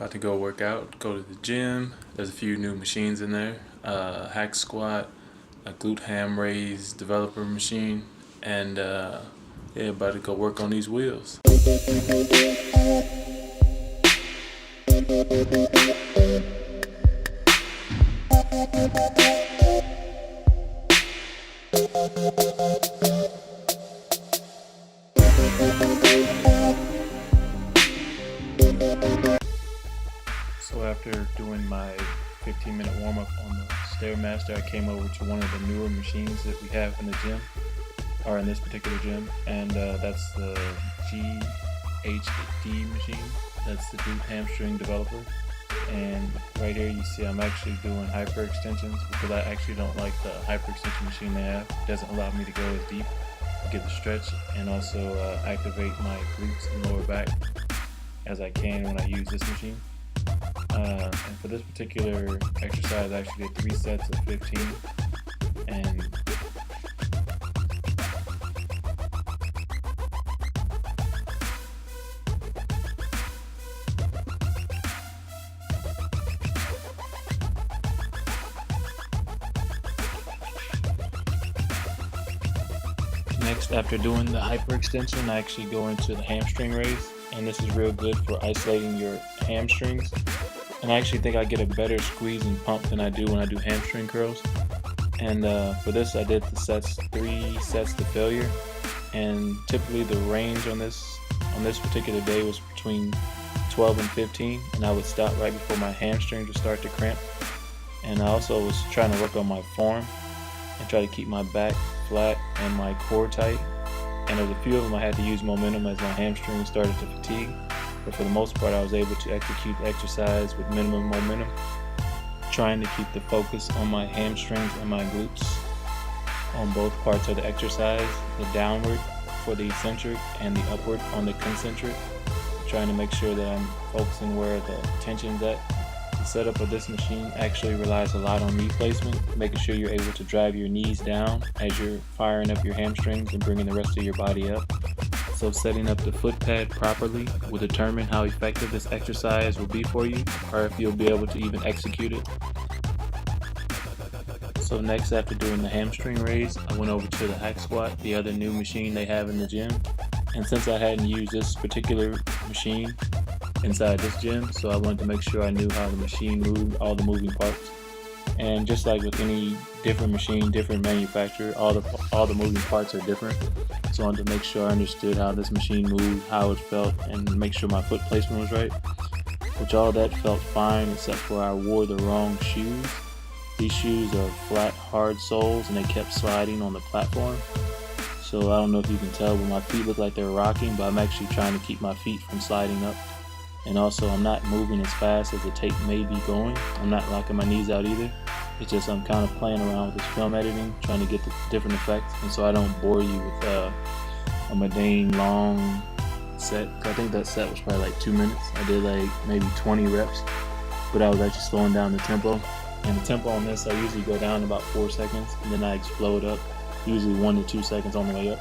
About to go work out, go to the gym. There's a few new machines in there. Hack squat, a Glute Ham Raise developer machine, and yeah, about to go work on these wheels. So after doing my 15-minute warm-up on the Stairmaster, I came over to one of the newer machines that we have in the gym, or in this particular gym, and that's the GHD machine. That's the Glute Hamstring developer. And right here you see I'm actually doing hyperextensions because I actually don't like the hyperextension machine they have. It doesn't allow me to go as deep, get the stretch, and also activate my glutes and lower back as I can when I use this machine. And for this particular exercise I actually did 3 sets of 15, and next, after doing the hyperextension, I actually go into the hamstring raise, and this is real good for isolating your hamstrings. And I actually think I get a better squeeze and pump than I do when I do hamstring curls. And for this, I did the 3 sets to failure. And typically the range on this particular day was between 12 and 15, and I would stop right before my hamstrings would start to cramp. And I also was trying to work on my form and try to keep my back flat and my core tight. And there's a few of them I had to use momentum as my hamstrings started to fatigue. But for the most part, I was able to execute the exercise with minimum momentum, trying to keep the focus on my hamstrings and my glutes on both parts of the exercise, the downward for the eccentric and the upward on the concentric, trying to make sure that I'm focusing where the tension's at. The setup of this machine actually relies a lot on knee placement, making sure you're able to drive your knees down as you're firing up your hamstrings and bringing the rest of your body up. So setting up the foot pad properly will determine how effective this exercise will be for you, or if you'll be able to even execute it. So next, after doing the hamstring raise, I went over to the hack squat, the other new machine they have in the gym. And since I hadn't used this particular machine inside this gym, so I wanted to make sure I knew how the machine moved, all the moving parts. And just like with any different machine, different manufacturer, all the moving parts are different. So I wanted to make sure I understood how this machine moved, how it felt, and make sure my foot placement was right. Which all that felt fine, except for I wore the wrong shoes. These shoes are flat, hard soles, and they kept sliding on the platform. So I don't know if you can tell, but my feet look like they're rocking, but I'm actually trying to keep my feet from sliding up. And also I'm not moving as fast as the tape may be going. I'm not locking my knees out either. It's just I'm kind of playing around with this film editing, trying to get the different effects, and so I don't bore you with a mundane long set. I think that set was probably like 2 minutes. I did like maybe 20 reps, but I was actually slowing down the tempo. And the tempo on this, I usually go down about 4 seconds, and then I explode up, usually 1 to 2 seconds on the way up.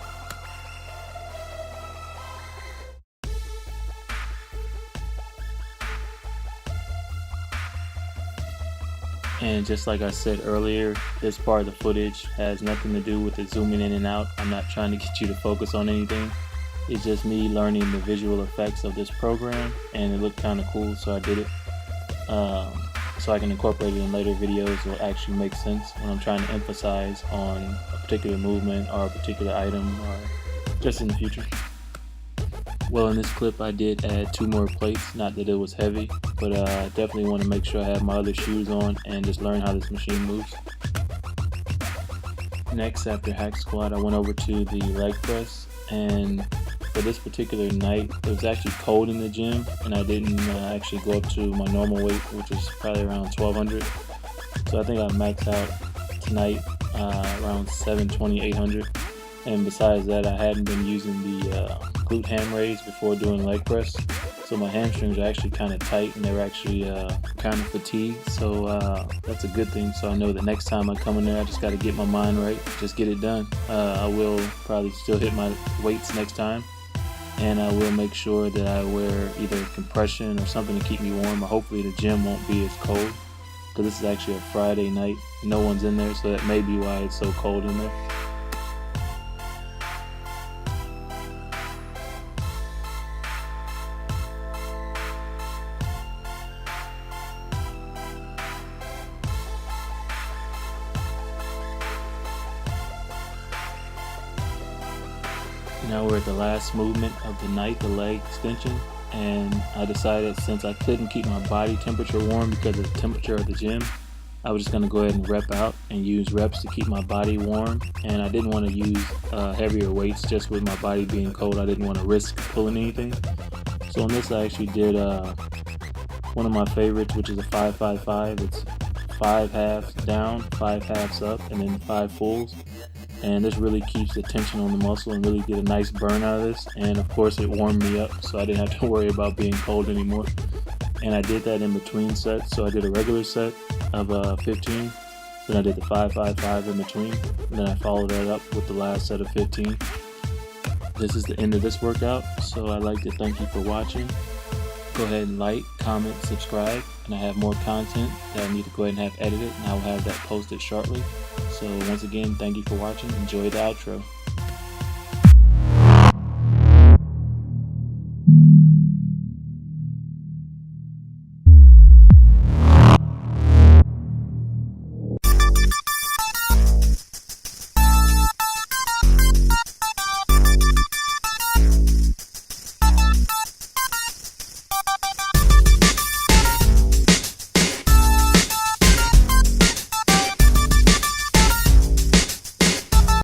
And just like I said earlier, this part of the footage has nothing to do with it zooming in and out. I'm not trying to get you to focus on anything. It's just me learning the visual effects of this program, and it looked kind of cool, so I did it. So I can incorporate it in later videos. It will actually make sense when I'm trying to emphasize on a particular movement or a particular item, or just in the future. Well, in this clip I did add 2 more plates, not that it was heavy, but I definitely want to make sure I have my other shoes on and just learn how this machine moves. Next, after hack squat, I went over to the leg press, and for this particular night, it was actually cold in the gym, and I didn't actually go up to my normal weight, which is probably around 1200. So I think I maxed out tonight around 720, 800. And besides that, I hadn't been using the Glute Ham Raise before doing leg press, so my hamstrings are actually kind of tight, and they were actually kind of fatigued. So that's a good thing. So I know the next time I come in there, I just got to get my mind right, just get it done. I will probably still hit my weights next time, and I will make sure that I wear either compression or something to keep me warm, or hopefully the gym won't be as cold, because this is actually a Friday night. No one's in there, so that may be why it's so cold in there. Now we're at the last movement of the night, the leg extension, and I decided, since I couldn't keep my body temperature warm because of the temperature of the gym, I was just going to go ahead and rep out and use reps to keep my body warm. And I didn't want to use heavier weights just with my body being cold. I didn't want to risk pulling anything. So on this I actually did one of my favorites, which is a 5-5-5. It's 5 halves down, 5 halves up, and then 5 fulls. And this really keeps the tension on the muscle and really get a nice burn out of this. And of course it warmed me up, so I didn't have to worry about being cold anymore. And I did that in between sets. So I did a regular set of 15, then I did the 5-5-5 in between, and then I followed that up with the last set of 15. This is the end of this workout, so I'd like to thank you for watching. Go ahead and like, comment, subscribe, and I have more content that I need to go ahead and have edited, and I will have that posted shortly. So once again, thank you for watching. Enjoy the outro.